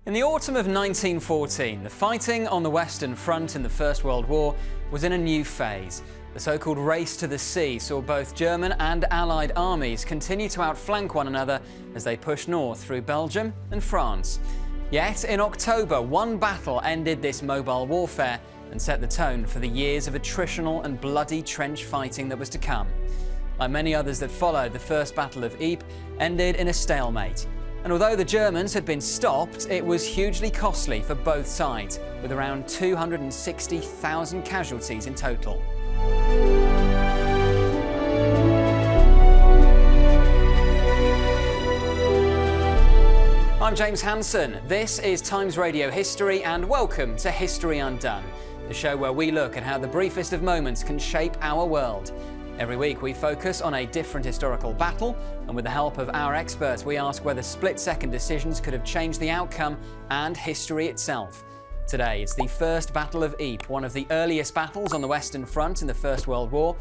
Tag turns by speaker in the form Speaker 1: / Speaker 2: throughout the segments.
Speaker 1: In the autumn of 1914, the fighting on the Western Front in the First World War was in a new phase. The so-called race to the sea saw both German and Allied armies continue to outflank one another as they pushed north through Belgium and France. Yet, in October, one battle ended this mobile warfare and set the tone for the years of attritional and bloody trench fighting that was to come. Like many others that followed, the First Battle of Ypres ended in a stalemate. And although the Germans had been stopped, it was hugely costly for both sides, with around 260,000 casualties in total. I'm James Hanson. This is Times Radio History, and welcome to History Undone, the show where we look at how the briefest of moments can shape our world. Every week we focus on a different historical battle, and with the help of our experts we ask whether split-second decisions could have changed the outcome and history itself. Today it's the First Battle of Ypres, one of the earliest battles on the Western Front in the First World War.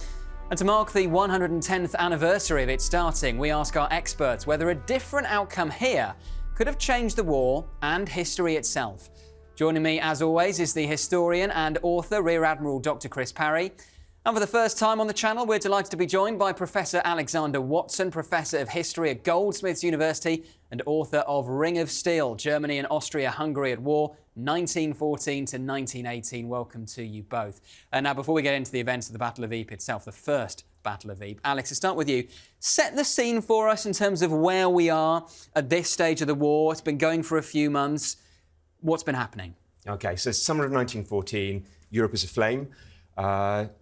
Speaker 1: And to mark the 110th anniversary of its starting, we ask our experts whether a different outcome here could have changed the war and history itself. Joining me as always is the historian and author Rear Admiral Dr. Chris Parry. And for the first time on the channel, we're delighted to be joined by Professor Alexander Watson, Professor of History at Goldsmiths University and author of Ring of Steel, Germany and Austria-Hungary at War, 1914 to 1918. Welcome to you both. Now, before we get into the events of the Battle of Ypres itself, the First Battle of Ypres, Alex, to start with you, set the scene for us in terms of where we are at this stage of the war. It's been going for a few months. What's been happening?
Speaker 2: OK, so summer of 1914, Europe is aflame.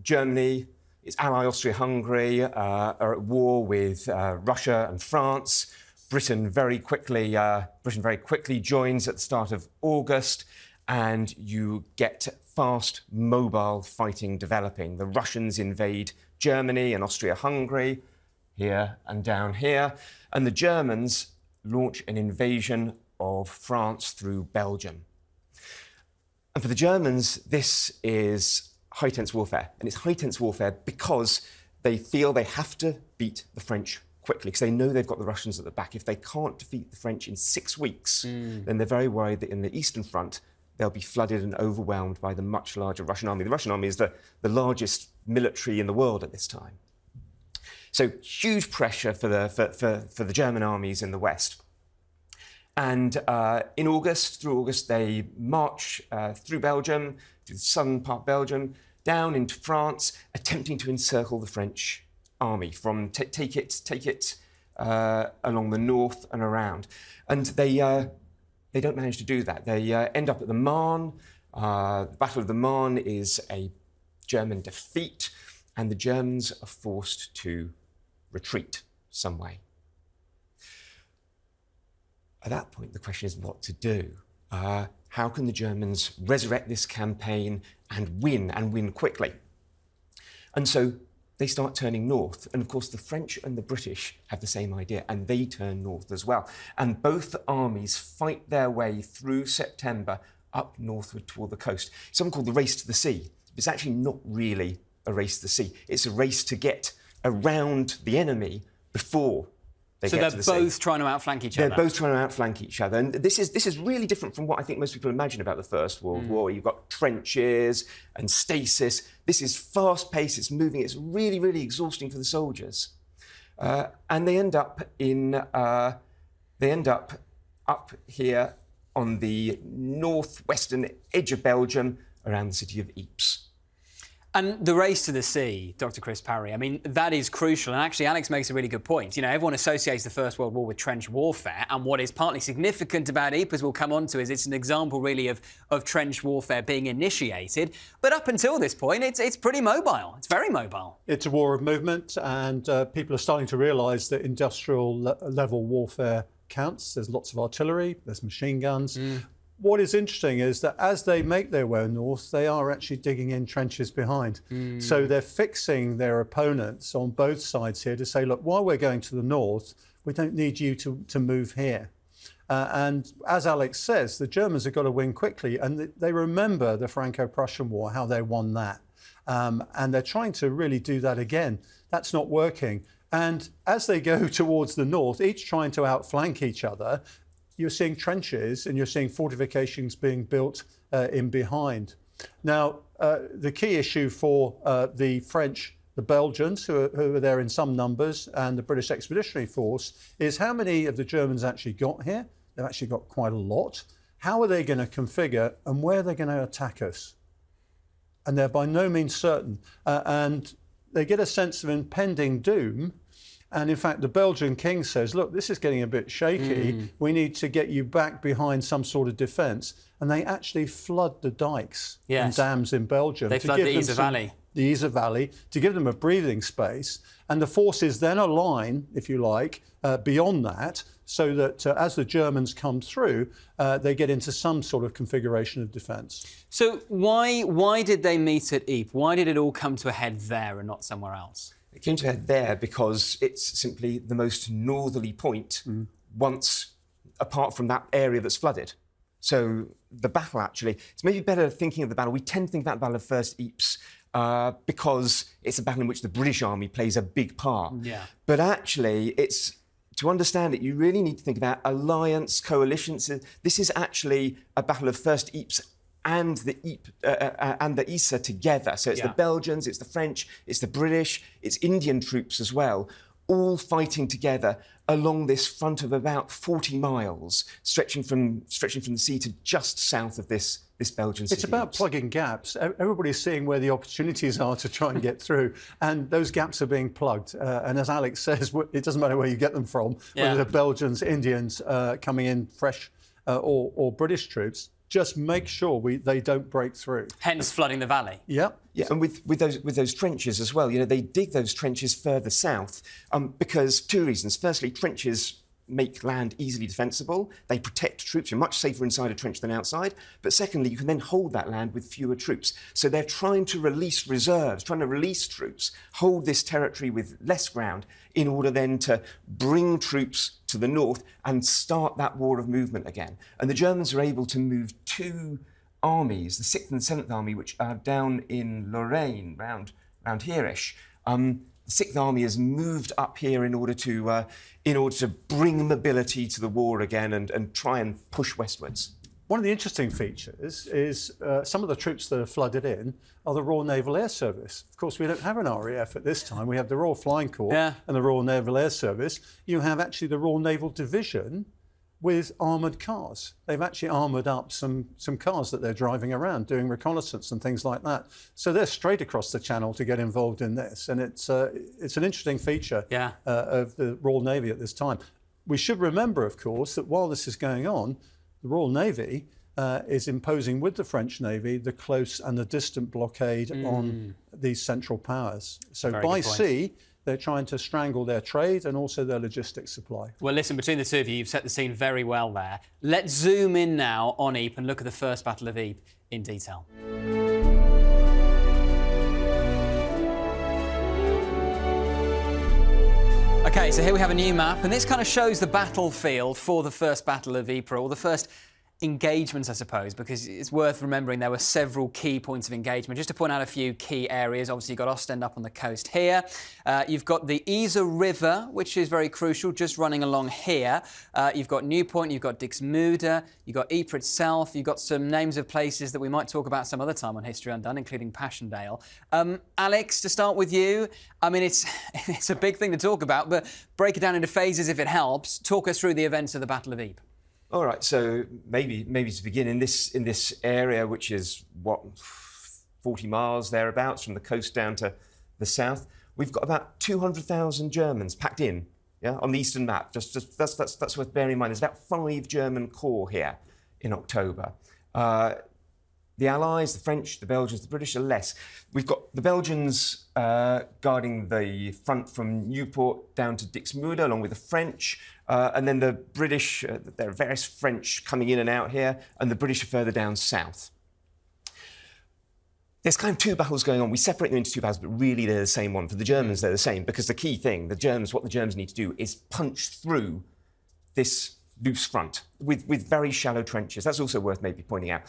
Speaker 2: Germany, its ally Austria-Hungary, are at war with Russia and France. Britain very quickly joins at the start of August, and you get fast, mobile fighting developing. The Russians invade Germany and Austria-Hungary, here and down here, and the Germans launch an invasion of France through Belgium. And for the Germans, this is high-tense warfare, and it's high-tense warfare because they feel they have to beat the French quickly, because they know they've got the Russians at the back. If they can't defeat the French in 6 weeks, then they're very worried that in the Eastern Front, they'll be flooded and overwhelmed by the much larger Russian army. The Russian army is the largest military in the world at this time. So huge pressure for the German armies in the West. And through August, they march through Belgium, to the southern part of Belgium, down into France, attempting to encircle the French army, from take it along the north and around. And they don't manage to do that. They end up at the Marne. The Battle of the Marne is a German defeat, and the Germans are forced to retreat some way. At that point, the question is what to do. How can the Germans resurrect this campaign and win quickly? And so they start turning north. And of course, the French and the British have the same idea, and they turn north as well. And both armies fight their way through September up northward toward the coast. Something called the race to the sea. It's actually not really a race to the sea. It's a race to get around the enemy before they get to the sea. So
Speaker 1: they're both trying to outflank each other?
Speaker 2: They're both trying to outflank each other. And this is really different from what I think most people imagine about the First World War. You've got trenches and stasis. This is fast-paced, it's moving, it's really, really exhausting for the soldiers. And they end up up here on the northwestern edge of Belgium, around the city of Ypres.
Speaker 1: And the race to the sea, Dr. Chris Parry, I mean, that is crucial. And actually, Alex makes a really good point. You know, everyone associates the First World War with trench warfare. And what is partly significant about Ypres, we'll come on to, is it's an example, really, of trench warfare being initiated. But up until this point, it's pretty mobile. It's very mobile.
Speaker 3: It's a war of movement, and people are starting to realise that industrial-level warfare counts. There's lots of artillery, there's machine guns. What is interesting is that as they make their way north, they are actually digging in trenches behind. So they're fixing their opponents on both sides here to say, look, while we're going to the north, we don't need you to move here. And as Alex says, the Germans have got to win quickly, and they remember the Franco-Prussian War, how they won that. And they're trying to really do that again. That's not working. And as they go towards the north, each trying to outflank each other, you're seeing trenches and you're seeing fortifications being built in behind. Now, the key issue for the French, the Belgians, who are there in some numbers, and the British Expeditionary Force, is how many of the Germans actually got here. They've actually got quite a lot. How are they going to configure, and where are they going to attack us? And they're by no means certain. And they get a sense of impending doom. And in fact, the Belgian king says, look, this is getting a bit shaky. We need to get you back behind some sort of defence. And they actually flood the dikes and dams in Belgium.
Speaker 1: They flood the Yser Valley.
Speaker 3: The Yser Valley, to give them a breathing space. And the forces then align, if you like, beyond that, so that as the Germans come through, they get into some sort of configuration of defence.
Speaker 1: So why did they meet at Ypres? Why did it all come to a head there and not somewhere else?
Speaker 2: It came to a head there because it's simply the most northerly point once, apart from that area that's flooded. So the battle, actually, it's maybe better thinking of the battle. We tend to think about the Battle of First Ypres because it's a battle in which the British Army plays a big part.
Speaker 1: Yeah.
Speaker 2: But actually, it's to understand it, you really need to think about alliance, coalitions. This is actually a battle of First Ypres and the Yser together. So it's the Belgians, it's the French, it's the British, it's Indian troops as well, all fighting together along this front of about 40 miles, stretching from the sea to just south of this Belgian city.
Speaker 3: It's about plugging gaps. Everybody's seeing where the opportunities are to try and get through, and those gaps are being plugged. And as Alex says, it doesn't matter where you get them from, whether they're Belgians, Indians coming in fresh or British troops. Just make sure they don't break through.
Speaker 1: Hence flooding the valley.
Speaker 2: Yeah, and with those trenches as well, they dig those trenches further south because two reasons. Firstly, trenches make land easily defensible. They protect troops. You're much safer inside a trench than outside. But secondly, you can then hold that land with fewer troops. So they're trying to release reserves, trying to release troops, hold this territory with less ground in order then to bring troops to the north and start that war of movement again. And the Germans are able to move two armies, the 6th and the 7th Army, which are down in Lorraine, round here-ish. The 6th Army has moved up here in order to bring mobility to the war again and try and push westwards.
Speaker 3: One of the interesting features is some of the troops that are flooded in are the Royal Naval Air Service. Of course, we don't have an RAF at this time. We have the Royal Flying Corps and the Royal Naval Air Service. You have actually the Royal Naval Division with armoured cars. They've actually armoured up some cars that they're driving around, doing reconnaissance and things like that. So they're straight across the channel to get involved in this. And it's an interesting feature of the Royal Navy at this time. We should remember, of course, that while this is going on, the Royal Navy is imposing with the French Navy the close and the distant blockade on these central powers. So by sea, they're trying to strangle their trade and also their logistics supply. Well,
Speaker 1: listen, between the two of you, you've set the scene very well there. Let's zoom in now on Ypres and look at the First Battle of Ypres in detail. OK, so here we have a new map, and this kind of shows the battlefield for the First Battle of Ypres, or the first engagements, I suppose, because it's worth remembering there were several key points of engagement. Just to point out a few key areas, obviously you've got Ostend up on the coast here. You've got the Yser River, which is very crucial, just running along here. You've got Newpoint, you've got Dixmude, you've got Ypres itself, you've got some names of places that we might talk about some other time on History Undone, including Passchendaele. Alex, to start with you, I mean, it's a big thing to talk about, but break it down into phases if it helps. Talk us through the events of the Battle of Ypres.
Speaker 2: All right, so maybe to begin in this area, which is 40 miles thereabouts from the coast down to the south, we've got about 200,000 Germans packed in, on the eastern map. Just that's worth bearing in mind. There's about 5 German corps here in October. The Allies, the French, the Belgians, the British are less. We've got the Belgians guarding the front from Newport down to Dixmude, along with the French, and then the British, there are various French coming in and out here, and the British are further down south. There's kind of two battles going on. We separate them into two battles, but really they're the same one. For the Germans, they're the same, because the key thing, what the Germans need to do is punch through this loose front with very shallow trenches. That's also worth maybe pointing out.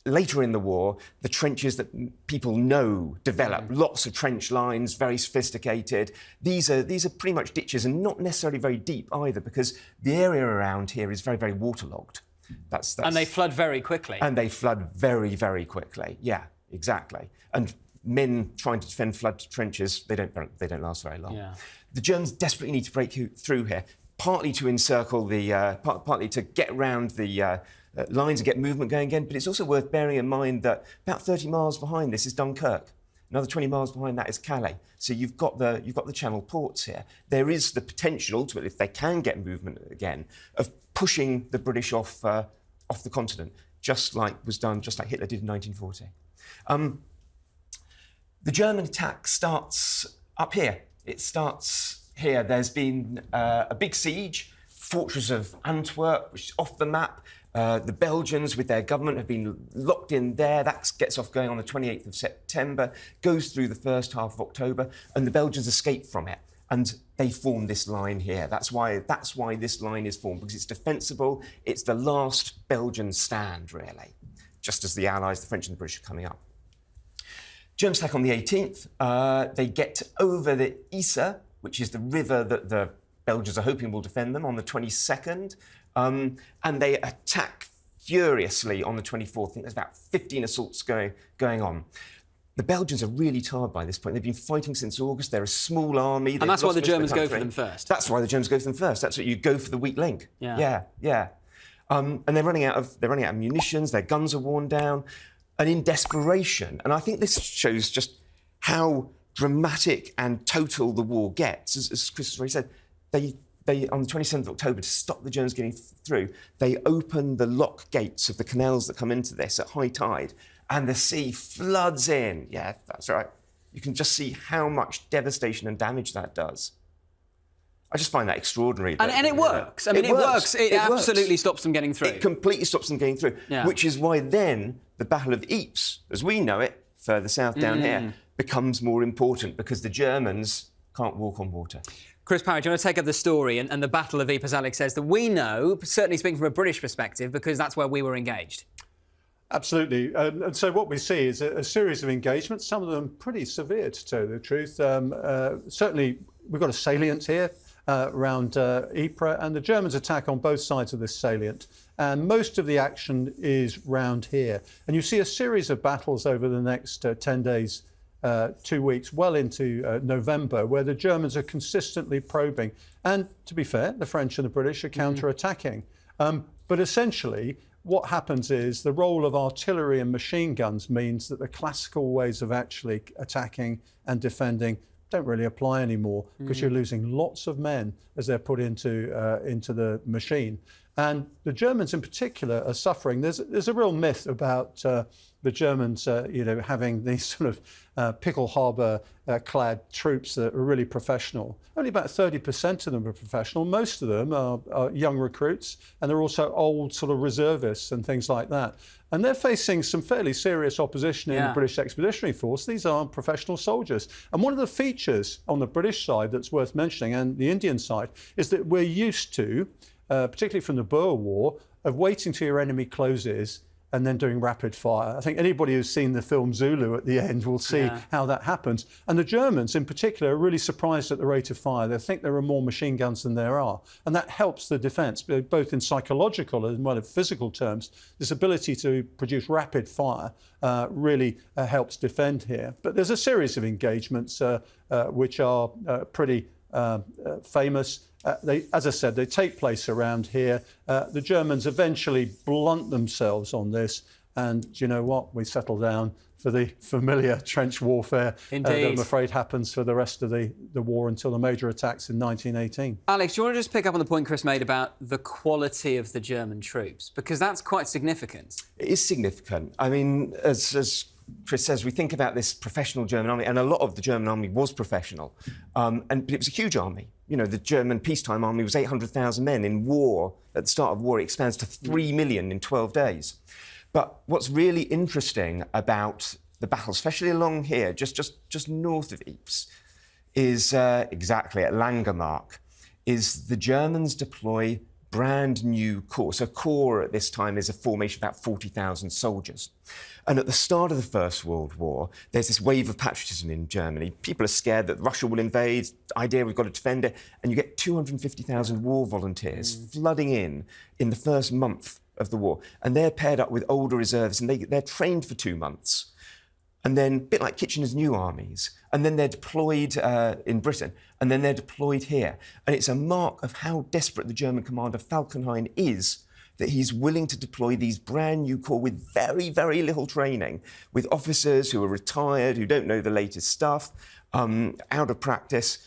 Speaker 2: later in the war, the trenches that people know develop. Lots of trench lines, very sophisticated. These are pretty much ditches and not necessarily very deep either, because the area around here is very, very waterlogged. That's
Speaker 1: and they flood very quickly.
Speaker 2: And they flood very, very quickly. Yeah, exactly. And men trying to defend flood trenches, they don't last very long.
Speaker 1: Yeah.
Speaker 2: The Germans desperately need to break through here, partly to encircle the, partly to get around the lines and get movement going again. But it's also worth bearing in mind that about 30 miles behind this is Dunkirk. Another 20 miles behind that is Calais. So you've got the Channel ports here. There is the potential, ultimately, if they can get movement again, of pushing the British off the continent, just like Hitler did in 1940. The German attack starts up here. It starts here. There's been a big siege, fortress of Antwerp, which is off the map. The Belgians, with their government, have been locked in there. That gets off going on the 28th of September, goes through the first half of October, and the Belgians escape from it. And they form this line here. That's why this line is formed, because it's defensible. It's the last Belgian stand, really, just as the Allies, the French and the British, are coming up. Germans attack on the 18th. They get over the Yser, which is the river that the Belgians are hoping will defend them, on the 22nd. And they attack furiously on the 24th. I think there's about 15 assaults going on. The Belgians are really tired by this point. They've been fighting since August. They're a small army.
Speaker 1: And that's why the Germans go for them first.
Speaker 2: That's why the Germans go for them first. That's what you go for, the weak link. Yeah. And they're running out of munitions. Their guns are worn down. And in desperation, and I think this shows just how dramatic and total the war gets, as Chris has already said, they on the 27th of October, to stop the Germans getting through, they open the lock gates of the canals that come into this at high tide, and the sea floods in. Yeah, that's right. You can just see how much devastation and damage that does. I just find that extraordinary.
Speaker 1: And it works. I mean, it works. It absolutely stops them getting through.
Speaker 2: It completely stops them getting through, which is why then the Battle of Ypres, as we know it, further south down here, becomes more important, because the Germans can't walk on water.
Speaker 1: Chris Parry, do you want to take up the story and the Battle of Ypres, Alex says, that we know, certainly speaking from a British perspective, because that's where we were engaged?
Speaker 3: Absolutely. And so what we see is a series of engagements, some of them pretty severe, to tell you the truth. Certainly, we've got a salient here around Ypres, and the Germans attack on both sides of this salient. And most of the action is round here. And you see a series of battles over the next 10 days, 2 weeks, well into November, where the Germans are consistently probing. And to be fair, the French and the British are counter-attacking. But essentially, what happens is the role of artillery and machine guns means that the classical ways of actually attacking and defending don't really apply anymore, because you're losing lots of men as they're put into the machine. And the Germans in particular are suffering. There's a real myth about the Germans, having these sort of pickle harbour clad troops that are really professional. Only about 30% of them are professional. Most of them are young recruits, and they're also old sort of reservists and things like that. And they're facing some fairly serious opposition in the British Expeditionary Force. These are professional soldiers. And one of the features on the British side that's worth mentioning, and the Indian side, is that we're used to, particularly from the Boer War, of waiting till your enemy closes and then doing rapid fire. I think anybody who's seen the film Zulu at the end will see how that happens. And the Germans in particular are really surprised at the rate of fire. They think there are more machine guns than there are. And that helps the defence, both in psychological as well as physical terms. This ability to produce rapid fire really helps defend here. But there's a series of engagements which are pretty famous. As I said, they take place around here. The Germans eventually blunt themselves on this, and do you know what? We settle down for the familiar trench warfare that I'm afraid happens for the rest of the war until the major attacks in 1918.
Speaker 1: Alex, do you want to just pick up on the point Chris made about the quality of the German troops? Because that's quite significant.
Speaker 2: It is significant. I mean, as Chris says, we think about this professional German army, and a lot of the German army was professional, but it was a huge army. You know, the German peacetime army was 800,000 men. In war, at the start of war, it expands to 3 million in 12 days. But what's really interesting about the battle, especially along here, just north of Ypres, is exactly at Langemarck, is the Germans deploy brand new corps. So a corps at this time is a formation of about 40,000 soldiers. And at the start of the First World War, there's this wave of patriotism in Germany. People are scared that Russia will invade, idea we've got to defend it, and you get 250,000 war volunteers flooding in the first month of the war. And they're paired up with older reserves, and they're trained for 2 months. And then, a bit like Kitchener's new armies, and then they're deployed in Britain, and then they're deployed here. And it's a mark of how desperate the German commander Falkenhayn is that he's willing to deploy these brand new corps with very, very little training, with officers who are retired, who don't know the latest stuff, out of practice.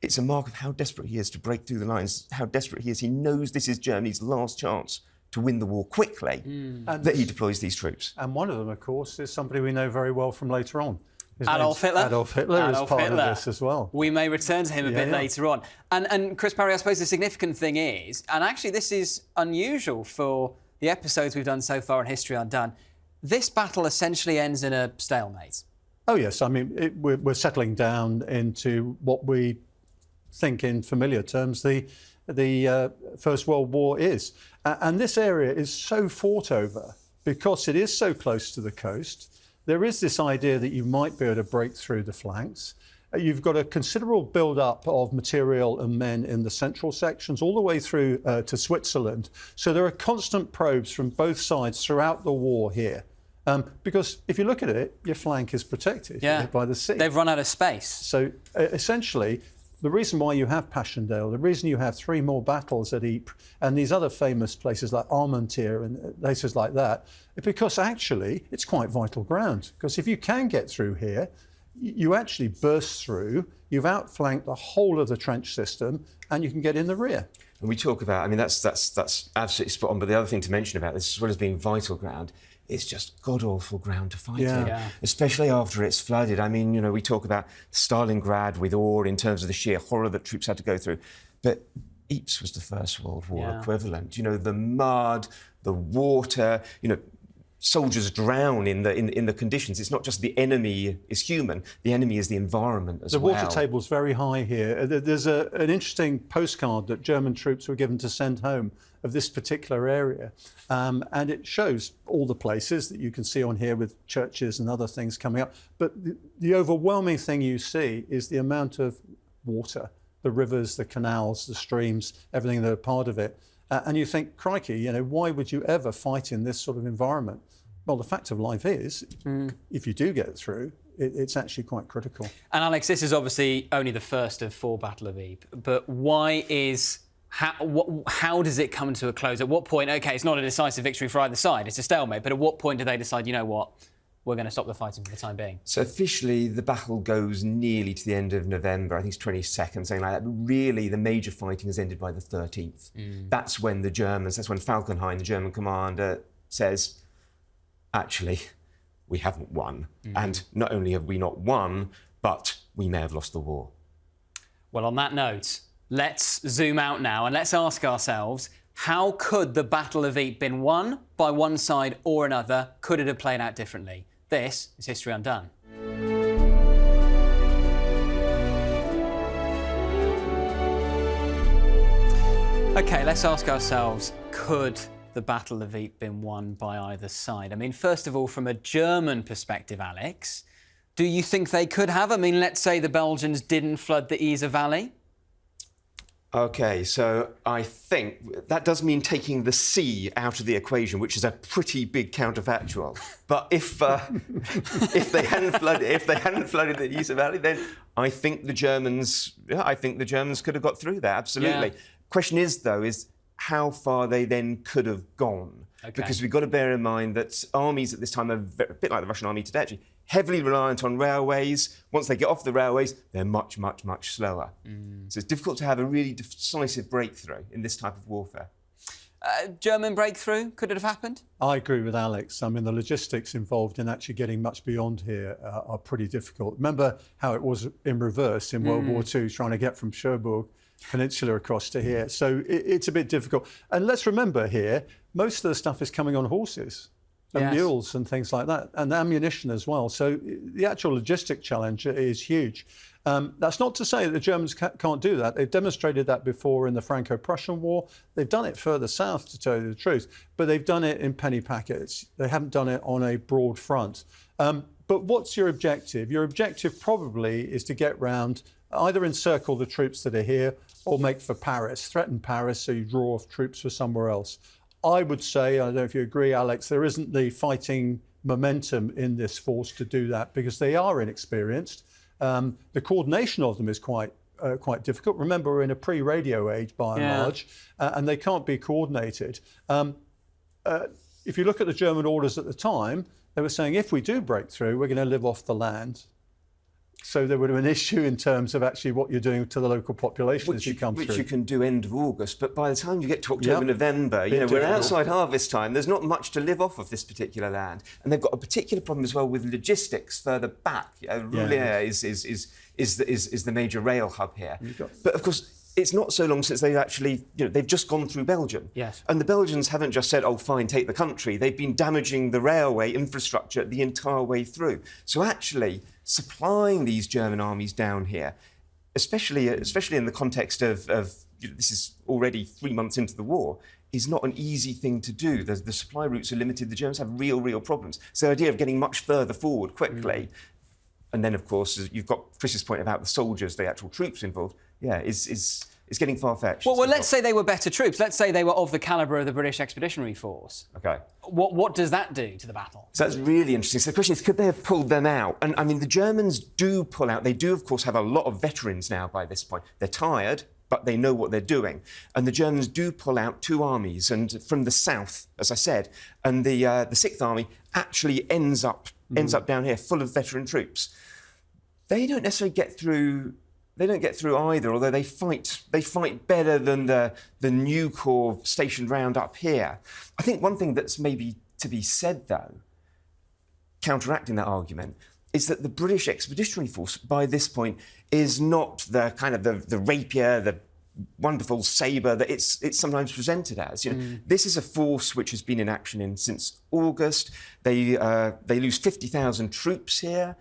Speaker 2: It's a mark of how desperate he is to break through the lines, how desperate he is. He knows this is Germany's last chance to win the war quickly, that he deploys these troops.
Speaker 3: And one of them, of course, is somebody we know very well from later on.
Speaker 1: Adolf Hitler.
Speaker 3: Adolf Hitler is part of this as well.
Speaker 1: We may return to him a bit later on. And Chris Parry, I suppose the significant thing is, and actually this is unusual for the episodes we've done so far in History Undone, this battle essentially ends in a stalemate.
Speaker 3: Oh yes, I mean, we're settling down into what we think in familiar terms the First World War is. And this area is so fought over because it is so close to the coast. There is this idea that you might be able to break through the flanks. You've got a considerable build-up of material and men in the central sections, all the way through to Switzerland. So there are constant probes from both sides throughout the war here. Because if you look at it, your flank is protected by the sea.
Speaker 1: They've run out of space.
Speaker 3: So essentially, the reason why you have Passchendaele, the reason you have 3 more battles at Ypres and these other famous places like Armentières and places like that, is because actually it's quite vital ground. Because if you can get through here, you actually burst through, you've outflanked the whole of the trench system, and you can get in the rear.
Speaker 2: And we talk about, I mean, that's absolutely spot on. But the other thing to mention about this, as well as being vital ground, it's just god-awful ground to fight in, especially after it's flooded. I mean, you know, we talk about Stalingrad with awe in terms of the sheer horror that troops had to go through. But Ypres was the First World War equivalent. You know, the mud, the water, you know, soldiers drown in the conditions. It's not just the enemy is human, the enemy is the environment as well.
Speaker 3: The water table's very high here. There's an interesting postcard that German troops were given to send home of this particular area. And it shows all the places that you can see on here with churches and other things coming up. But the overwhelming thing you see is the amount of water, the rivers, the canals, the streams, everything that are part of it. And you think, crikey, you know, why would you ever fight in this sort of environment? Well, the fact of life is, if you do get through, it's actually quite critical. And
Speaker 1: Alex, this is obviously only the first of 4 Battle of Ypres, but why is... How does it come to a close? At what point, OK, it's not a decisive victory for either side, it's a stalemate, but at what point do they decide, you know what, we're going to stop the fighting for the time being? So
Speaker 2: officially, the battle goes nearly to the end of November, I think it's 22nd, something like that, but really the major fighting has ended by the 13th. That's when the Germans, that's when Falkenhayn, the German commander, says, actually, we haven't won. And not only have we not won, but we may have lost the war.
Speaker 1: Well, on that note, let's zoom out now and let's ask ourselves, how could the Battle of Ypres been won by one side or another? Could it have played out differently? This is History Undone. OK, let's ask ourselves, could the Battle of Ypres been won by either side? I mean, first of all, from a German perspective, Alex, do you think they could have? I mean, let's say the Belgians didn't flood the Yser Valley.
Speaker 2: OK, so I think that does mean taking the sea out of the equation, which is a pretty big counterfactual. But if they hadn't flooded the Yser Valley, then I think the Germans could have got through there. Absolutely.
Speaker 1: Yeah.
Speaker 2: Question is, though, is how far they then could have gone.
Speaker 1: Okay.
Speaker 2: Because we've got to bear in mind that armies at this time are a bit like the Russian army today, actually, heavily reliant on railways. Once they get off the railways, they're much, much, much slower. So it's difficult to have a really decisive breakthrough in this type of warfare.
Speaker 1: German breakthrough, could it have happened?
Speaker 3: I agree with Alex. I mean, the logistics involved in actually getting much beyond here are pretty difficult. Remember how it was in reverse in World War II, trying to get from Cherbourg Peninsula across to here. So it's a bit difficult. And let's remember here, most of the stuff is coming on horses. and
Speaker 1: Yes.
Speaker 3: mules and things like that, and ammunition as well. So the actual logistic challenge is huge. That's not to say that the Germans can't do that. They've demonstrated that before in the Franco-Prussian War. They've done it further south, to tell you the truth, but they've done it in penny packets. They haven't done it on a broad front. But what's your objective? Your objective probably is to get round, either encircle the troops that are here or make for Paris, threaten Paris, so you draw off troops for somewhere else. I would say, I don't know if you agree, Alex, there isn't the fighting momentum in this force to do that because they are inexperienced. The coordination of them is quite difficult. Remember, we're in a pre-radio age by and large, and they can't be coordinated. If you look at the German orders at the time, they were saying, if we do break through, we're going to live off the land. So there would have been an issue in terms of actually what you're doing to the local population as you come through.
Speaker 2: Which you can do end of August, but by the time you get to October, November, we're outside harvest time. There's not much to live off of this particular land, and they've got a particular problem as well with logistics further back. Roulier is the major rail hub here, but of course. It's not so long since they've actually, they've just gone through Belgium.
Speaker 1: Yes.
Speaker 2: And the Belgians haven't just said, oh, fine, take the country. They've been damaging the railway infrastructure the entire way through. So actually, supplying these German armies down here, especially in the context of this is already 3 months into the war, is not an easy thing to do. The supply routes are limited. The Germans have real problems. So the idea of getting much further forward quickly, and then, of course, you've got Chris's point about the soldiers, the actual troops involved, is getting far-fetched.
Speaker 1: Well, let's say they were better troops. Let's say they were of the calibre of the British Expeditionary Force.
Speaker 2: OK.
Speaker 1: What does that do to the battle?
Speaker 2: So that's really interesting. So the question is, could they have pulled them out? And, I mean, the Germans do pull out. They do, of course, have a lot of veterans now by this point. They're tired, but they know what they're doing. And the Germans do pull out 2 armies, and from the south, as I said, and the 6th Army actually ends up down here full of veteran troops. They don't necessarily get through. They don't get through either, although they fight better than the new corps stationed round up here. I think one thing that's maybe to be said, though, counteracting that argument, is that the British Expeditionary Force, by this point, is not the kind of the rapier, the wonderful sabre that it's sometimes presented as. This is a force which has been in action since August. They lose 50,000 troops here.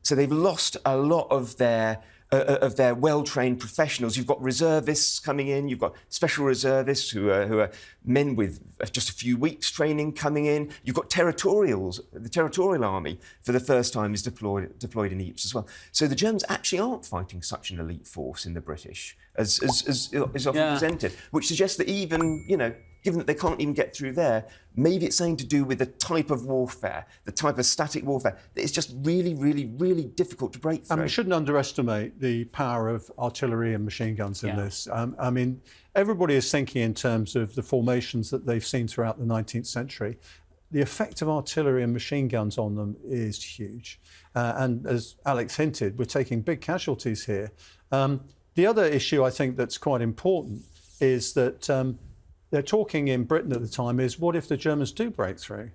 Speaker 2: So they've lost a lot of their well-trained professionals. You've got reservists coming in. You've got special reservists who are men with just a few weeks' training coming in. You've got territorials. The territorial army, for the first time, is deployed in Ypres as well. So the Germans actually aren't fighting such an elite force in the British as is often presented, which suggests that even, given that they can't even get through there, maybe it's something to do with the type of warfare, the type of static warfare, that it's just really difficult to break through.
Speaker 3: And we shouldn't underestimate the power of artillery and machine guns in this. I mean, everybody is thinking in terms of the formations that they've seen throughout the 19th century. The effect of artillery and machine guns on them is huge. And as Alex hinted, we're taking big casualties here. The other issue I think that's quite important is that they're talking in Britain at the time is, what if the Germans do break through?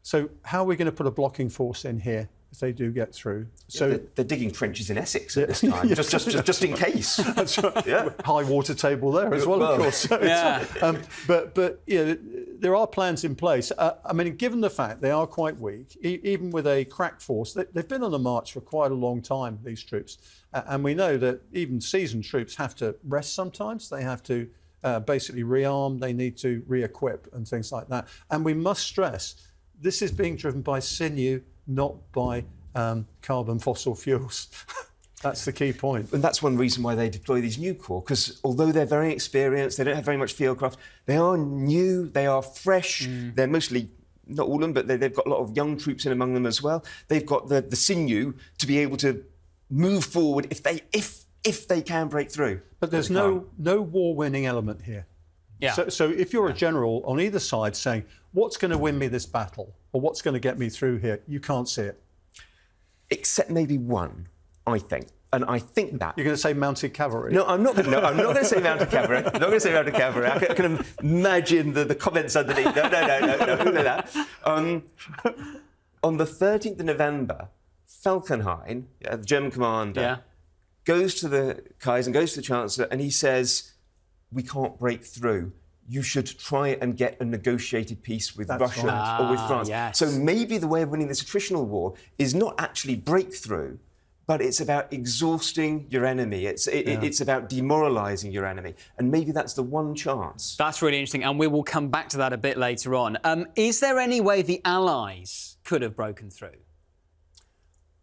Speaker 3: So how are we going to put a blocking force in here if they do get through? So
Speaker 2: they're digging trenches in Essex at this time, just in case.
Speaker 3: That's right. High water table there as well, of course. So but there are plans in place. I mean, given the fact they are quite weak, even with a crack force, they've been on the march for quite a long time, these troops. And we know that even seasoned troops have to rest sometimes. They have to basically rearm, they need to re-equip and things like that. And we must stress, this is being driven by sinew, not by carbon fossil fuels. That's the key point.
Speaker 2: And that's one reason why they deploy these new corps, because although they're very experienced, they don't have very much fieldcraft, they are new, they are fresh, they're mostly, not all of them, but they've got a lot of young troops in among them as well. They've got the sinew to be able to move forward if they can break through.
Speaker 3: But there's no war-winning element here.
Speaker 1: Yeah.
Speaker 3: So if you're a general on either side saying, what's going to win me this battle, or what's going to get me through here, you can't see it.
Speaker 2: Except maybe one, I think. And I think that...
Speaker 3: You're going to say mounted cavalry?
Speaker 2: No, I'm not going to say mounted cavalry. I'm not going to say mounted cavalry. I can imagine the comments underneath. No, that. On the 13th of November, Falkenhayn, the German commander, goes to the Kaiser and goes to the Chancellor, and he says, we can't break through. you should try and get a negotiated peace with
Speaker 3: That's
Speaker 2: Russia
Speaker 3: right.
Speaker 2: or with France.
Speaker 1: Yes.
Speaker 2: So maybe the way of winning this attritional war is not actually breakthrough, but it's about exhausting your enemy. It's about demoralising your enemy. And maybe that's the one chance.
Speaker 1: That's really interesting, and we will come back to that a bit later on. Is there any way the Allies could have broken through?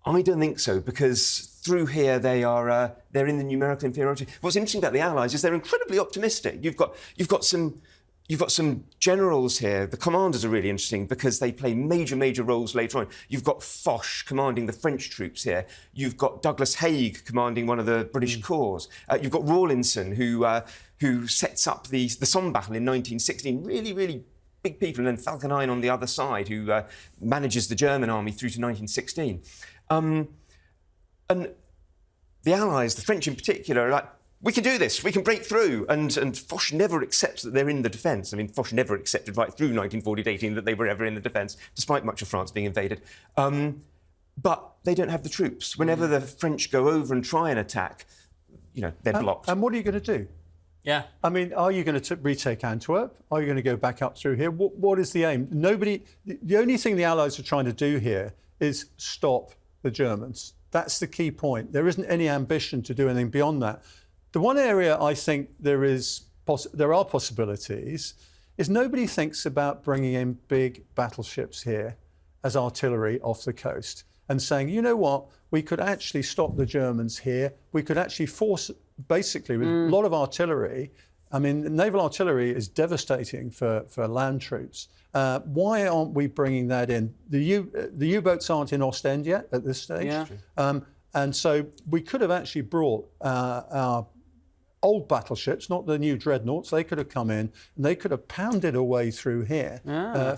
Speaker 2: I don't think so, because through here they're in the numerical inferiority. What's interesting about the Allies is they're incredibly optimistic. You've got some generals here. The commanders are really interesting because they play major roles later on. You've got Foch commanding the French troops here. You've got Douglas Haig commanding one of the British corps. You've got Rawlinson who sets up the Somme battle in 1916. Really big people, and then Falkenhayn on the other side who manages the German army through to 1916. And the Allies, the French in particular, are like, we can do this, we can break through. And Foch never accepts that they're in the defence. I mean, Foch never accepted right through 1940-18 that they were ever in the defence, despite much of France being invaded. But they don't have the troops. Whenever the French go over and try and attack, they're blocked.
Speaker 3: And what are you going to do?
Speaker 1: Yeah.
Speaker 3: I mean, are you going to retake Antwerp? Are you going to go back up through here? What is the aim? The only thing the Allies are trying to do here is stop the Germans. That's the key point. There isn't any ambition to do anything beyond that. The one area I think there are possibilities is nobody thinks about bringing in big battleships here as artillery off the coast and saying, you know what, we could actually stop the Germans here. We could actually force, basically, with a lot of artillery. I mean, naval artillery is devastating for land troops. Why aren't we bringing that in? The U-boats aren't in Ostend yet at this stage.
Speaker 1: Yeah.
Speaker 3: And so we could have actually brought our old battleships, not the new dreadnoughts. They could have come in and they could have pounded a way through here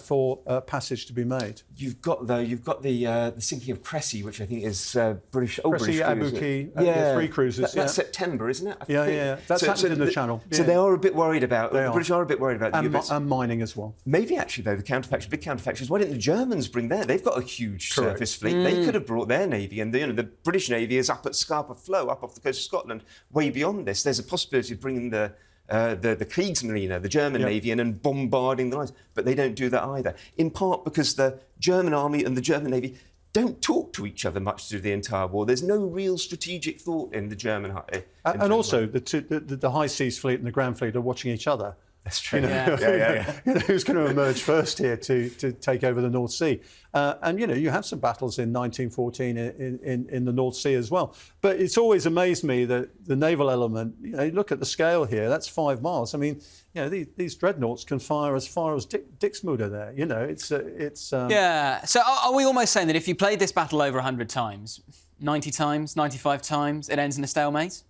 Speaker 3: for passage to be made.
Speaker 2: You've got the sinking of Cressy, which I think is British.
Speaker 3: Cressy, Abuki, 3 cruisers.
Speaker 2: That's September, isn't it?
Speaker 3: Yeah. That's happened in the Channel.
Speaker 2: So they are a bit worried about. The British are a bit worried about the U-boats.
Speaker 3: And mining as well.
Speaker 2: Maybe actually though, the big counterfactuals. Why didn't the Germans bring their? They've got a huge surface fleet. They could have brought their navy, and the British navy is up at Scapa Flow, up off the coast of Scotland, way beyond this. There's a possibility of bringing the Kriegsmarine, the German navy, in and bombarding the lines, but they don't do that either. In part because the German army and the German navy don't talk to each other much through the entire war. There's no real strategic thought in the German.
Speaker 3: And also, the High Seas Fleet and the Grand Fleet are watching each other.
Speaker 2: That's true.
Speaker 3: Who's going to emerge first here to take over the North Sea? And you have some battles in 1914 in the North Sea as well. But it's always amazed me that the naval element. Look at the scale here. That's 5 miles. I mean, these dreadnoughts can fire as far as Dixmude there. It's.
Speaker 1: Yeah. So are we almost saying that if you played this battle over 100 times, 90 times, 95 times, it ends in a stalemate?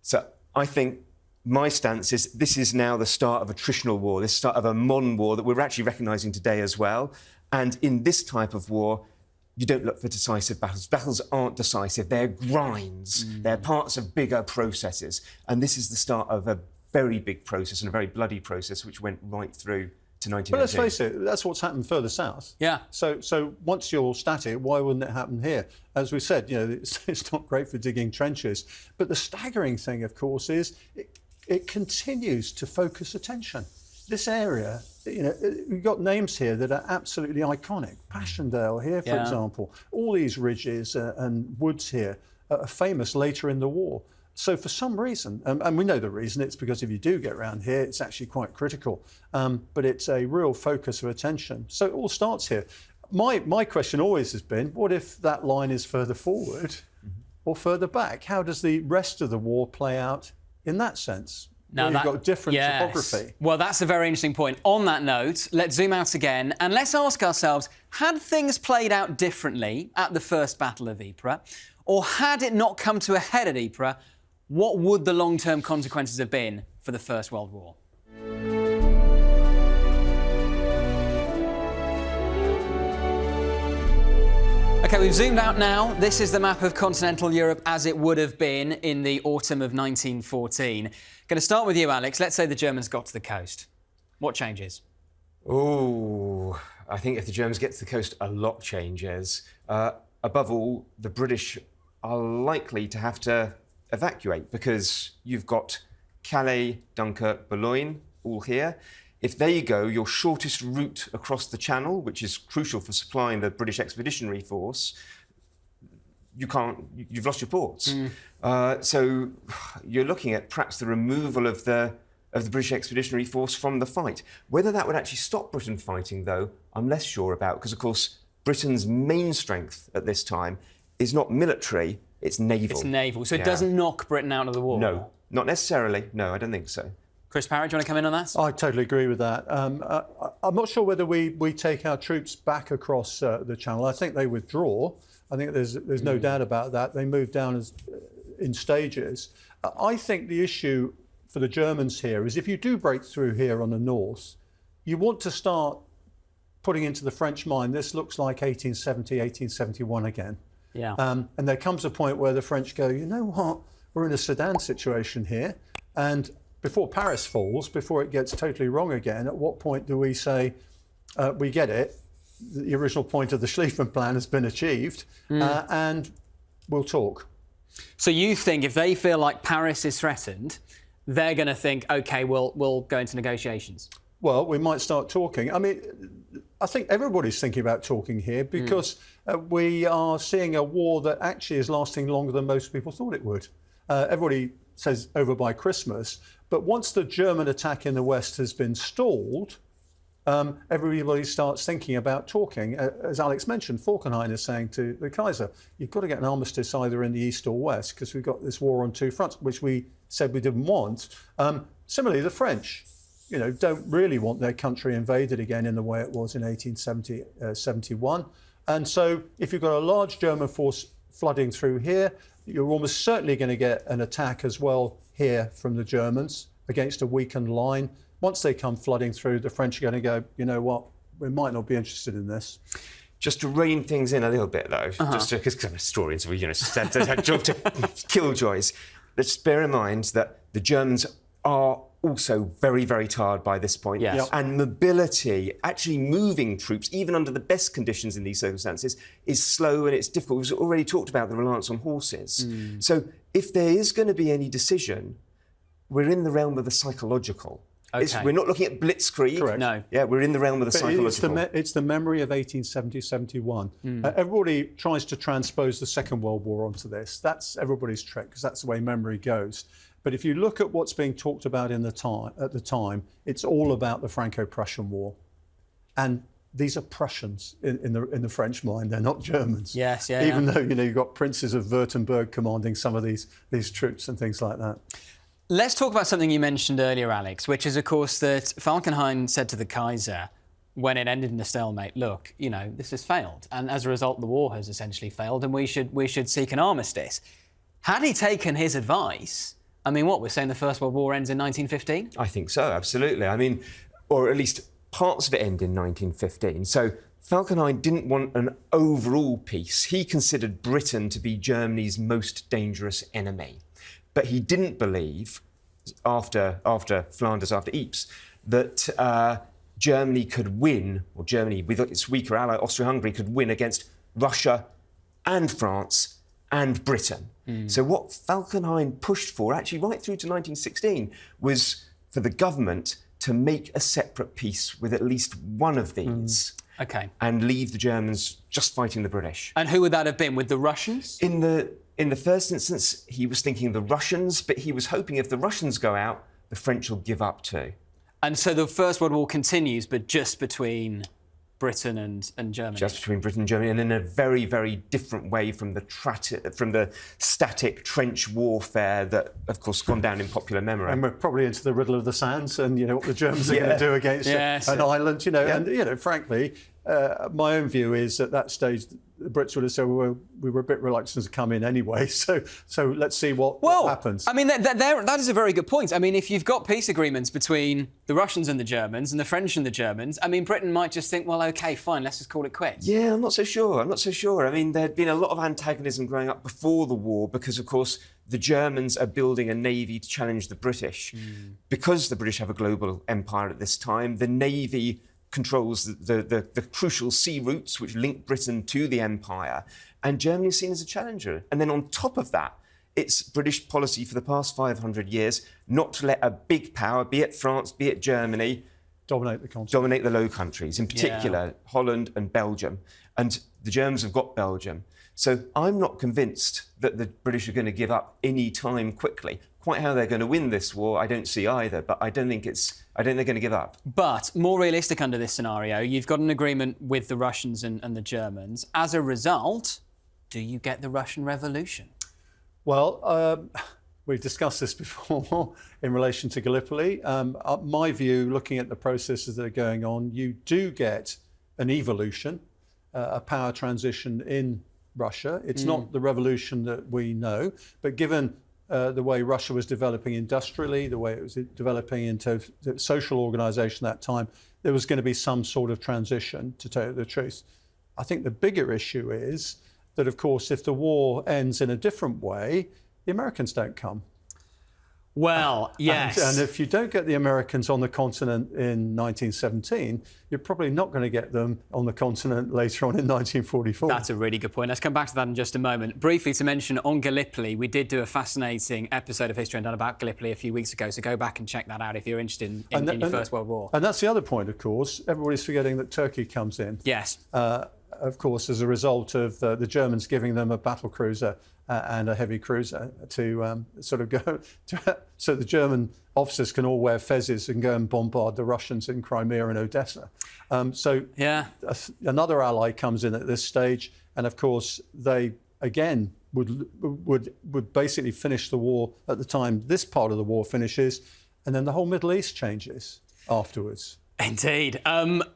Speaker 2: So I think. My stance is this is now the start of attritional war, this start of a modern war that we're actually recognising today as well. And in this type of war, you don't look for decisive battles. Battles aren't decisive, they're grinds. They're parts of bigger processes. And this is the start of a very big process and a very bloody process which went right through to 1918.
Speaker 3: But let's face it, that's what's happened further south.
Speaker 1: Yeah.
Speaker 3: So once you're static, why wouldn't it happen here? As we said, it's not great for digging trenches. But the staggering thing, of course, is it continues to focus attention. This area, we've got names here that are absolutely iconic. Passchendaele here, for example. All these ridges and woods here are famous later in the war. So for some reason, and we know the reason, it's because if you do get around here, it's actually quite critical. But it's a real focus of attention. So it all starts here. My question always has been, what if that line is further forward or further back? How does the rest of the war play out in that sense? Now you've got different topography.
Speaker 1: Well, that's a very interesting point. On that note, let's zoom out again and let's ask ourselves, had things played out differently at the First Battle of Ypres, or had it not come to a head at Ypres, what would the long-term consequences have been for the First World War? OK, we've zoomed out now. This is the map of continental Europe as it would have been in the autumn of 1914. Going to start with you, Alex. Let's say the Germans got to the coast. What changes?
Speaker 2: Oh, I think if the Germans get to the coast, a lot changes. Above all, the British are likely to have to evacuate because you've got Calais, Dunkirk, Boulogne all here. If there you go, your shortest route across the Channel, which is crucial for supplying the British Expeditionary Force, you've lost your ports. So you're looking at perhaps the removal of the British Expeditionary Force from the fight. Whether that would actually stop Britain fighting, though, I'm less sure about, because, of course, Britain's main strength at this time is not military, it's naval.
Speaker 1: It's naval, so it doesn't knock Britain out of the war?
Speaker 2: No, not necessarily. No, I don't think so.
Speaker 1: Chris Parry, do you want to come in on that?
Speaker 3: I totally agree with that. I'm not sure whether we take our troops back across the Channel. I think they withdraw. I think there's no doubt about that. They move down in stages. I think the issue for the Germans here is if you do break through here on the north, you want to start putting into the French mind, this looks like 1870, 1871 again.
Speaker 1: Yeah.
Speaker 3: And there comes a point where the French go, you know what, we're in a Sedan situation here. And before Paris falls, before it gets totally wrong again, at what point do we say, we get it, the original point of the Schlieffen Plan has been achieved, and we'll talk.
Speaker 1: So you think if they feel like Paris is threatened, they're going to think, OK, we'll go into negotiations?
Speaker 3: Well, we might start talking. I mean, I think everybody's thinking about talking here because we are seeing a war that actually is lasting longer than most people thought it would. Everybody says over by Christmas, but once the German attack in the West has been stalled, everybody starts thinking about talking. As Alex mentioned, Falkenhayn is saying to the Kaiser, you've got to get an armistice either in the East or West because we've got this war on two fronts, which we said we didn't want. Similarly, the French, don't really want their country invaded again in the way it was in 1871. And so if you've got a large German force flooding through here, you're almost certainly going to get an attack as well here from the Germans against a weakened line. Once they come flooding through, the French are going to go, you know what, we might not be interested in this.
Speaker 2: Just to rein things in a little bit, though, just because I'm a historian, so we said job to killjoys. Let's bear in mind that the Germans are also very, very tired by this point.
Speaker 1: Yes. Yep.
Speaker 2: And mobility, actually moving troops, even under the best conditions in these circumstances, is slow and it's difficult. We've already talked about the reliance on horses. So if there is going to be any decision, we're in the realm of the psychological.
Speaker 1: Okay.
Speaker 2: We're not looking at blitzkrieg.
Speaker 3: Correct.
Speaker 1: No.
Speaker 2: Yeah, we're in the realm of the psychological.
Speaker 3: It's the memory of 1870-71. Everybody tries to transpose the Second World War onto this. That's everybody's trick, because that's the way memory goes. But if you look at what's being talked about at the time, it's all about the Franco-Prussian War. And these are Prussians in the French mind. They're not Germans.
Speaker 1: Yes, yeah.
Speaker 3: Even though you've got princes of Württemberg commanding some of these troops and things like that.
Speaker 1: Let's talk about something you mentioned earlier, Alex, which is, of course, that Falkenhayn said to the Kaiser when it ended in a stalemate, look, this has failed. And as a result, the war has essentially failed and we should seek an armistice. Had he taken his advice, I mean, we're saying the First World War ends in 1915?
Speaker 2: I think so, absolutely. I mean, or at least parts of it end in 1915. So Falkenhayn didn't want an overall peace. He considered Britain to be Germany's most dangerous enemy. But he didn't believe, after Flanders, after Ypres, that Germany could win, or Germany, with its weaker ally Austria-Hungary, could win against Russia and France and Britain. So what Falkenhayn pushed for, actually right through to 1916, was for the government to make a separate peace with at least one of these.
Speaker 1: Okay.
Speaker 2: And leave the Germans just fighting the British.
Speaker 1: And who would that have been, with the Russians?
Speaker 2: In the first instance, he was thinking the Russians, but he was hoping if the Russians go out, the French will give up too. And
Speaker 1: so the First World War continues, but just between Britain and Germany.
Speaker 2: Just between Britain and Germany, and in a very, very different way from the static trench warfare that, of course, gone down in popular memory.
Speaker 3: And we're probably into the riddle of the sands, and what the Germans are going to do against an island. And frankly, my own view is at that stage the Brits would have said, well, we were a bit reluctant to come in anyway, so let's see what happens.
Speaker 1: I mean, that is a very good point. I mean, if you've got peace agreements between the Russians and the Germans and the French and the Germans, I mean, Britain might just think, well, OK, fine, let's just call it quits.
Speaker 2: Yeah, I'm not so sure. I mean, there'd been a lot of antagonism growing up before the war because, of course, the Germans are building a navy to challenge the British. Because the British have a global empire at this time, the navy controls the crucial sea routes which link Britain to the empire, and Germany is seen as a challenger. And then on top of that, it's British policy for the past 500 years not to let a big power, be it France, be it Germany,
Speaker 3: dominate the continent.
Speaker 2: Dominate the Low Countries, in particular Holland and Belgium. And the Germans have got Belgium. So I'm not convinced that the British are going to give up any time quickly. Quite how they're going to win this war, I don't see either, but I don't think they're going to give up.
Speaker 1: But more realistic under this scenario, you've got an agreement with the Russians and the Germans. As a result, do you get the Russian Revolution?
Speaker 3: Well, we've discussed this before in relation to Gallipoli. My view, looking at the processes that are going on, you do get an evolution, a power transition in Russia. It's not the revolution that we know, but given the way Russia was developing industrially, the way it was developing into the social organisation at that time, there was going to be some sort of transition, to tell you the truth. I think the bigger issue is that, of course, if the war ends in a different way, the Americans don't come.
Speaker 1: Well, yes.
Speaker 3: And if you don't get the Americans on the continent in 1917, you're probably not going to get them on the continent later on in 1944.
Speaker 1: That's a really good point. Let's come back to that in just a moment. Briefly to mention on Gallipoli, we did do a fascinating episode of History Undone about Gallipoli a few weeks ago, so go back and check that out if you're interested in your First World War.
Speaker 3: And that's the other point, of course. Everybody's forgetting that Turkey comes in.
Speaker 1: Yes.
Speaker 3: Of course, as a result of the Germans giving them a battle cruiser and a heavy cruiser to sort of go, so the German officers can all wear fezzes and go and bombard the Russians in Crimea and Odessa. Another ally comes in at this stage, and of course they again would basically finish the war at the time this part of the war finishes, and then the whole Middle East changes afterwards.
Speaker 1: Indeed.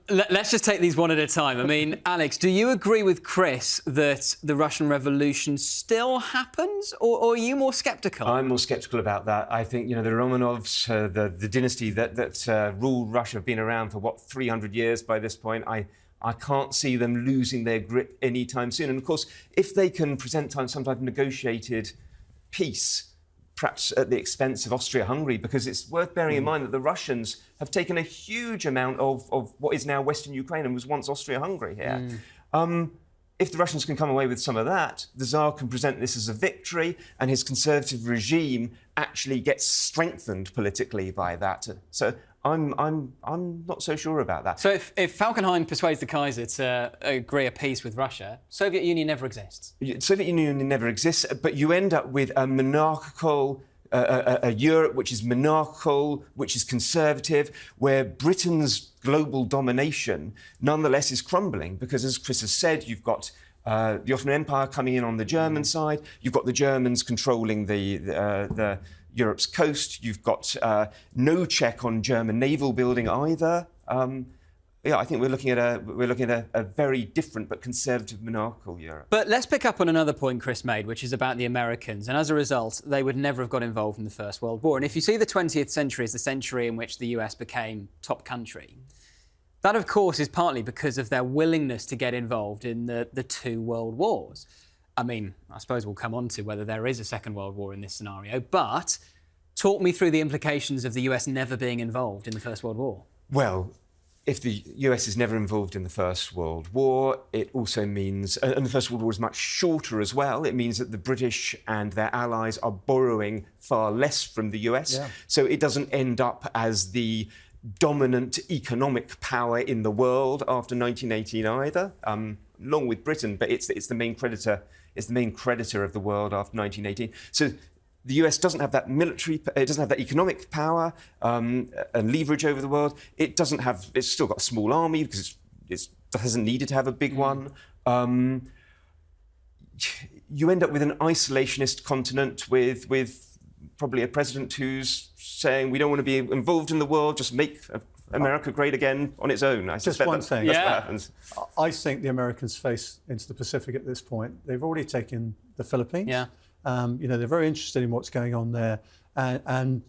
Speaker 1: Let's just take these one at a time. I mean, Alex, do you agree with Chris that the Russian Revolution still happens, or are you more sceptical?
Speaker 2: I'm more sceptical about that. I think, the Romanovs, the dynasty that ruled Russia, have been around for, 300 years by this point. I can't see them losing their grip anytime soon. And, of course, if they can present some type of negotiated peace, perhaps at the expense of Austria-Hungary, because it's worth bearing in mind that the Russians have taken a huge amount of what is now Western Ukraine and was once Austria-Hungary here. If the Russians can come away with some of that, the Tsar can present this as a victory, and his conservative regime actually gets strengthened politically by that. So I'm not so sure about that.
Speaker 1: So if Falkenhayn persuades the Kaiser to agree a peace with Russia, Soviet Union never exists.
Speaker 2: Soviet Union never exists, but you end up with a monarchical, a Europe which is monarchical, which is conservative, where Britain's global domination nonetheless is crumbling, because, as Chris has said, you've got the Ottoman Empire coming in on the German side, you've got the Germans controlling the Europe's coast. You've got no check on German naval building either. I think we're looking at a very different but conservative monarchical Europe.
Speaker 1: But let's pick up on another point Chris made, which is about the Americans. And as a result, they would never have got involved in the First World War. And if you see the 20th century as the century in which the US became top country, that, of course, is partly because of their willingness to get involved in the two world wars. I mean, I suppose we'll come on to whether there is a Second World War in this scenario, but talk me through the implications of the US never being involved in the First World War.
Speaker 2: Well, if the US is never involved in the First World War, it also means, and the First World War is much shorter as well, it means that the British and their allies are borrowing far less from the US. Yeah. So it doesn't end up as the dominant economic power in the world after 1918 either, along with Britain, but it's the main creditor. It's the main creditor of the world after 1918. So the US doesn't have that military, it doesn't have that economic power and leverage over the world. It's still got a small army because it hasn't needed to have a big one. You end up with an isolationist continent with probably a president who's saying we don't want to be involved in the world, just make America great again on its own.
Speaker 3: Just one thing.
Speaker 2: That's what happens.
Speaker 3: I think the Americans face into the Pacific at this point. They've already taken the Philippines.
Speaker 1: Yeah.
Speaker 3: They're very interested in what's going on there. And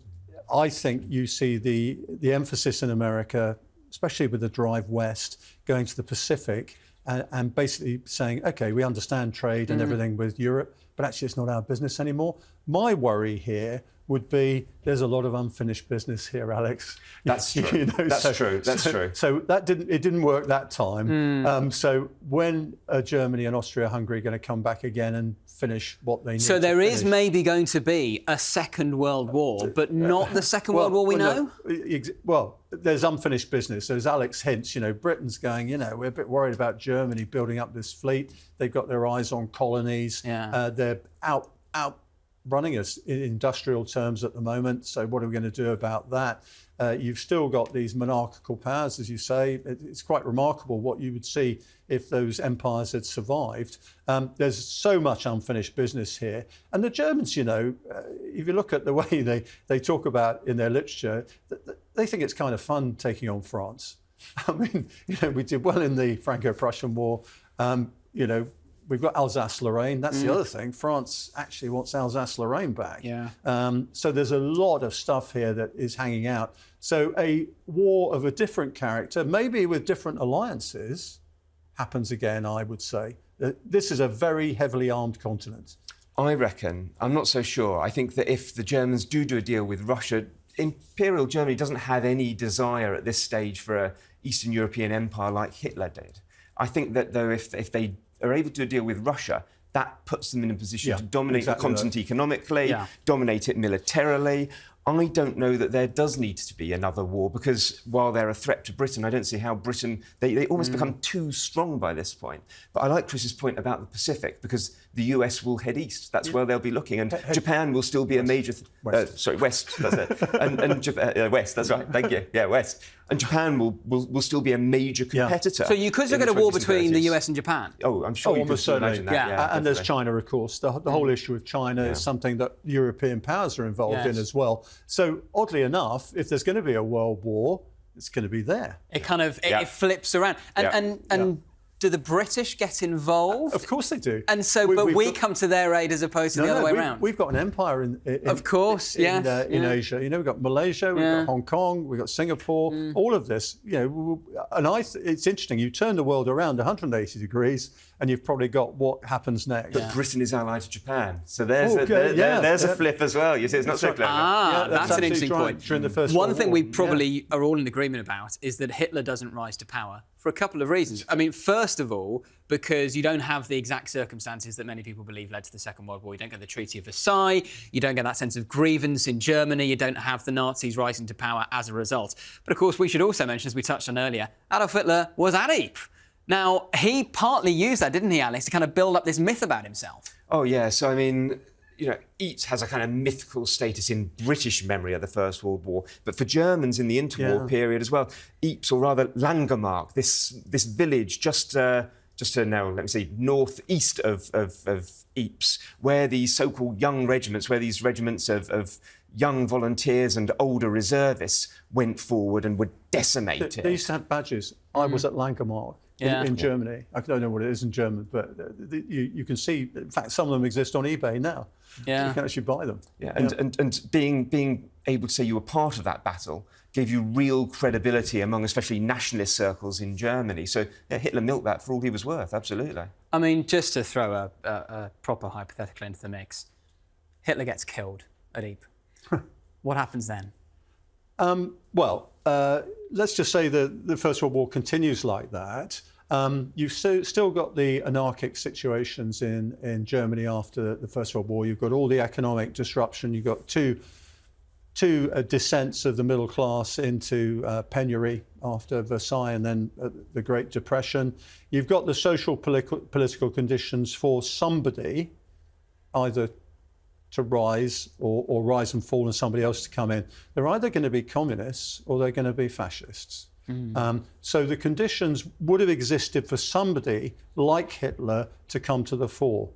Speaker 3: I think you see the emphasis in America, especially with the drive west, going to the Pacific and basically saying, OK, we understand trade and everything with Europe, but actually it's not our business anymore. My worry here would be, there's a lot of unfinished business here, Alex.
Speaker 2: That's true. That's true.
Speaker 3: So it didn't work that time. So when are Germany and Austria-Hungary going to come back again and finish what they need?
Speaker 1: So there is maybe going to be a Second World War, but not the Second World War we know?
Speaker 3: Well, there's unfinished business. So as Alex hints, Britain's going, we're a bit worried about Germany building up this fleet. They've got their eyes on colonies.
Speaker 1: Yeah.
Speaker 3: They're out running us in industrial terms at the moment. So what are we going to do about that? You've still got these monarchical powers, as you say. It's quite remarkable what you would see if those empires had survived. There's so much unfinished business here. And the Germans, if you look at the way they talk about in their literature, they think it's kind of fun taking on France. I mean, we did well in the Franco-Prussian War. We've got Alsace-Lorraine. That's the other thing. France actually wants Alsace-Lorraine back.
Speaker 1: Yeah.
Speaker 3: So there's a lot of stuff here that is hanging out. So a war of a different character, maybe with different alliances, happens again, I would say. This is a very heavily armed continent.
Speaker 2: I reckon, I'm not so sure. I think that if the Germans do a deal with Russia, Imperial Germany doesn't have any desire at this stage for an Eastern European empire like Hitler did. I think that, though, if they are able to do a deal with Russia, that puts them in a position to dominate the continent economically, dominate it militarily. I don't know that there does need to be another war, because while they're a threat to Britain, I don't see how Britain... They almost become too strong by this point. But I like Chris's point about the Pacific, because the US will head east. That's where they'll be looking. And Japan will still be a major... west, that's it. and Japan, West, that's right. Thank you. Yeah, West. And Japan will still be a major competitor.
Speaker 1: So you could look at a war between the US and Japan?
Speaker 2: Oh, I'm sure you could imagine that.
Speaker 3: Yeah, and there's China, of course. The whole issue with China is something that European powers are involved in as well. So oddly enough, if there's going to be a world war, it's going to be there.
Speaker 1: It kind of it flips around. And do the British get involved?
Speaker 3: Of course they do.
Speaker 1: And so, we come to their aid as opposed to the other way around.
Speaker 3: We've got an empire in Asia. We've got Malaysia, we've got Hong Kong, we've got Singapore. All of this, and it's interesting. You turn the world around 180 degrees, and you've probably got what happens next.
Speaker 2: But Britain is allied to Japan, so there's a flip as well. You see, it's not so clever.
Speaker 1: That's an interesting point.
Speaker 3: During the First
Speaker 1: One
Speaker 3: World
Speaker 1: thing
Speaker 3: War.
Speaker 1: we probably are all in agreement about is that Hitler doesn't rise to power for a couple of reasons. I mean, first of all, because you don't have the exact circumstances that many people believe led to the Second World War. You don't get the Treaty of Versailles, you don't get that sense of grievance in Germany, you don't have the Nazis rising to power as a result. But of course, we should also mention, as we touched on earlier, Adolf Hitler was at Ypres. Now, he partly used that, didn't he, Alex, to kind of build up this myth about himself?
Speaker 2: Oh, yeah. So, I mean, Ypres has a kind of mythical status in British memory of the First World War, but for Germans in the interwar period as well, Ypres, or rather Langemark, this village just now, let me see, northeast of Ypres, where these so-called young regiments, where these regiments of young volunteers and older reservists went forward and were decimated.
Speaker 3: They used to have badges. I was at Langemark. In Germany. I don't know what it is in German, but you can see, in fact, some of them exist on eBay now.
Speaker 1: Yeah.
Speaker 3: You can actually buy them.
Speaker 2: Yeah, and being able to say you were part of that battle gave you real credibility among especially nationalist circles in Germany. So Hitler milked that for all he was worth, absolutely.
Speaker 1: I mean, just to throw a proper hypothetical into the mix, Hitler gets killed at Ypres. What happens then?
Speaker 3: Let's just say that the First World War continues like that. You've still got the anarchic situations in Germany after the First World War. You've got all the economic disruption. You've got two descents of the middle class into penury after Versailles and then the Great Depression. You've got the social political conditions for somebody either to rise or rise and fall and somebody else to come in. They're either going to be communists or they're going to be fascists. So the conditions would have existed for somebody like Hitler to come to the fore.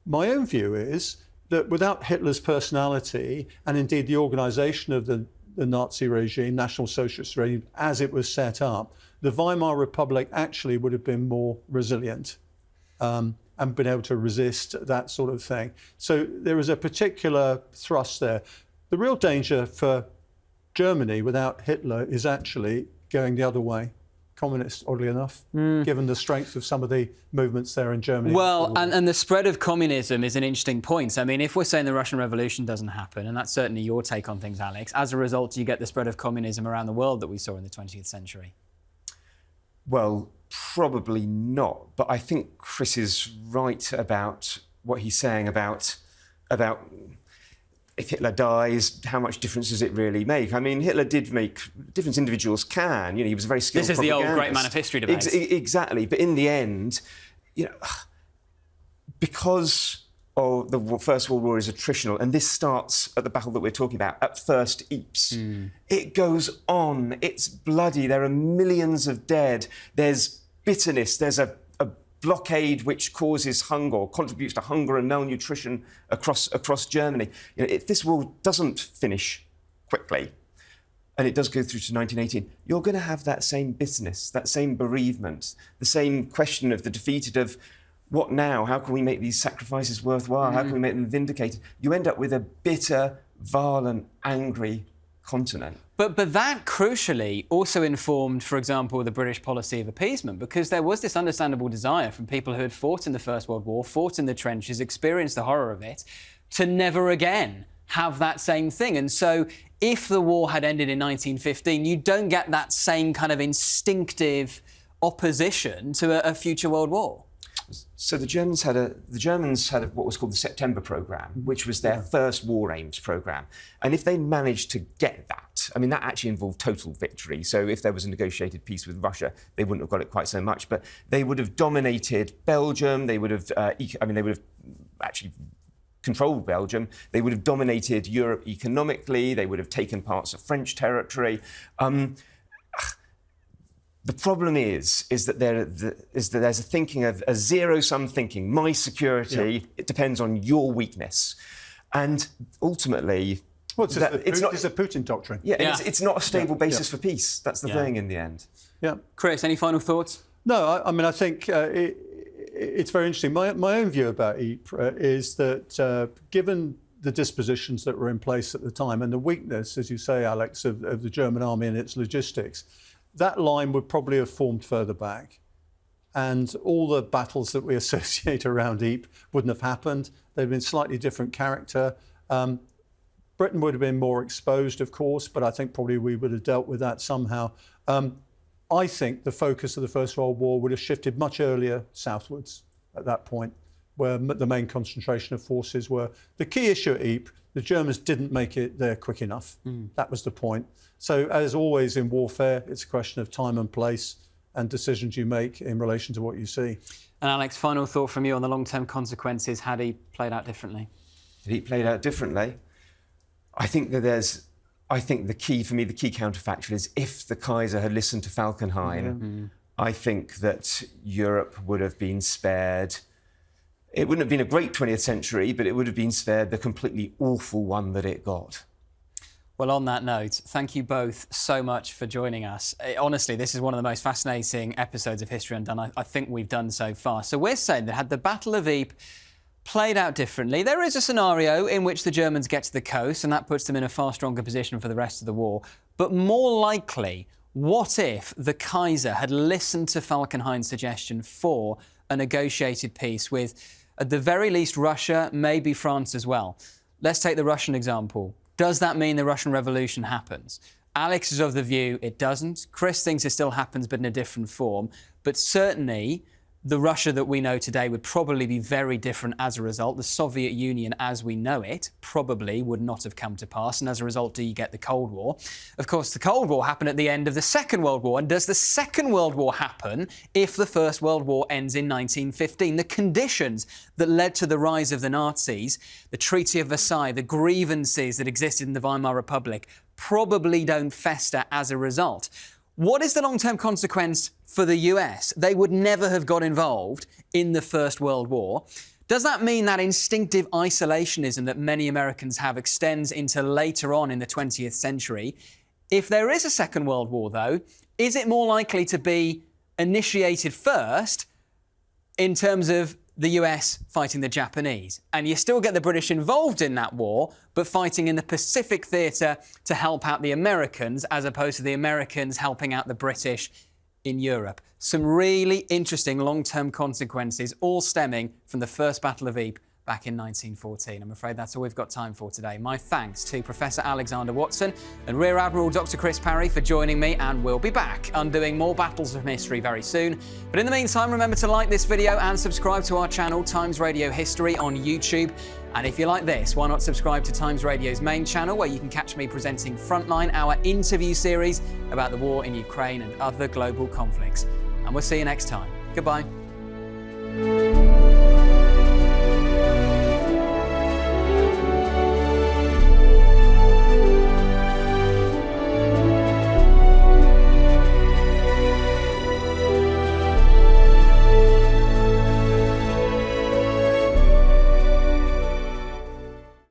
Speaker 3: My own view is that without Hitler's personality and indeed the organisation of the Nazi regime, National Socialist regime, as it was set up, the Weimar Republic actually would have been more resilient. And been able to resist that sort of thing. So there is a particular thrust there. The real danger for Germany without Hitler is actually going the other way communist, oddly enough, given the strength of some of the movements there in Germany.
Speaker 1: Well, and the spread of communism is an interesting point. I mean, if we're saying the Russian Revolution doesn't happen, and that's certainly your take on things, Alex, as a result, you get the spread of communism around the world that we saw in the 20th century.
Speaker 2: Well, probably not. But I think Chris is right about what he's saying about if Hitler dies, how much difference does it really make? I mean, Hitler did make difference. Individuals can. You know, he was a very skilled
Speaker 1: This is the old
Speaker 2: propagandist.
Speaker 1: great man of history debate.
Speaker 2: Exactly. But in the end, you know, because the First World War is attritional, and this starts at the battle that we're talking about, at First Ypres. It goes on. It's bloody. There are millions of dead. There's bitterness. There's a blockade which causes hunger or contributes to hunger and malnutrition across Germany. You know, if this war doesn't finish quickly, and it does go through to 1918, you're going to have that same bitterness, that same bereavement, the same question of the defeated of what now? How can we make these sacrifices worthwhile? How can we make them vindicated? You end up with a bitter, violent, angry continent.
Speaker 1: But that, crucially, also informed, for example, the British policy of appeasement, because there was this understandable desire from people who had fought in the First World War, fought in the trenches, experienced the horror of it, to never again have that same thing. And so if the war had ended in 1915, you don't get that same kind of instinctive opposition to a future world war.
Speaker 2: So the Germans had what was called the September Programme, which was their first war aims programme. And if they managed to get that, I mean, that actually involved total victory. So if there was a negotiated peace with Russia, they wouldn't have got it quite so much. But they would have dominated Belgium. They would have, they would have actually controlled Belgium. They would have dominated Europe economically. They would have taken parts of French territory. The problem is that there's a thinking of a zero-sum thinking. My security, it depends on your weakness. And ultimately...
Speaker 3: Well, it's a Putin doctrine.
Speaker 2: It's not a stable basis for peace. That's the thing in the end.
Speaker 3: Yeah.
Speaker 1: Chris, any final thoughts?
Speaker 3: No, I mean, I think it's very interesting. My own view about Ypres is that given the dispositions that were in place at the time and the weakness, as you say, Alex, of the German army and its logistics, that line would probably have formed further back. And all the battles that we associate around Ypres wouldn't have happened. They'd been slightly different character. Britain would have been more exposed, of course, but I think probably we would have dealt with that somehow. I think the focus of the First World War would have shifted much earlier southwards at that point, where the main concentration of forces were. The key issue at Ypres, the Germans didn't make it there quick enough. That was the point. So, as always in warfare, it's a question of time and place and decisions you make in relation to what you see.
Speaker 1: And Alex, final thought from you on the long-term consequences. Had he played out differently?
Speaker 2: Had he played out differently? I think the key counterfactual is if the Kaiser had listened to Falkenhayn, I think that Europe would have been spared. It wouldn't have been a great 20th century, but it would have been spared the completely awful one that it got.
Speaker 1: Well, on that note, thank you both so much for joining us. Honestly, this is one of the most fascinating episodes of History Undone I think we've done so far. So we're saying that had the Battle of Ypres played out differently, there is a scenario in which the Germans get to the coast and that puts them in a far stronger position for the rest of the war. But more likely, what if the Kaiser had listened to Falkenhayn's suggestion for a negotiated peace with, at the very least, Russia, maybe France as well? Let's take the Russian example. Does that mean the Russian Revolution happens? Alex is of the view it doesn't. Chris thinks it still happens, but in a different form. But certainly, the Russia that we know today would probably be very different as a result. The Soviet Union, as we know it, probably would not have come to pass. And as a result, do you get the Cold War? Of course, the Cold War happened at the end of the Second World War. And does the Second World War happen if the First World War ends in 1915? The conditions that led to the rise of the Nazis, the Treaty of Versailles, the grievances that existed in the Weimar Republic, probably don't fester as a result. What is the long-term consequence for the US? They would never have got involved in the First World War. Does that mean that instinctive isolationism that many Americans have extends into later on in the 20th century? If there is a Second World War, though, is it more likely to be initiated first in terms of the US fighting the Japanese? And you still get the British involved in that war, but fighting in the Pacific theatre to help out the Americans, as opposed to the Americans helping out the British in Europe. Some really interesting long-term consequences, all stemming from the First Battle of Ypres back in 1914. I'm afraid that's all we've got time for today. My thanks to Professor Alexander Watson and Rear Admiral Dr. Chris Parry for joining me, and we'll be back undoing more battles from history very soon. But in the meantime, remember to like this video and subscribe to our channel, Times Radio History, on YouTube. And if you like this, why not subscribe to Times Radio's main channel, where you can catch me presenting Frontline, our interview series about the war in Ukraine and other global conflicts. And we'll see you next time. Goodbye.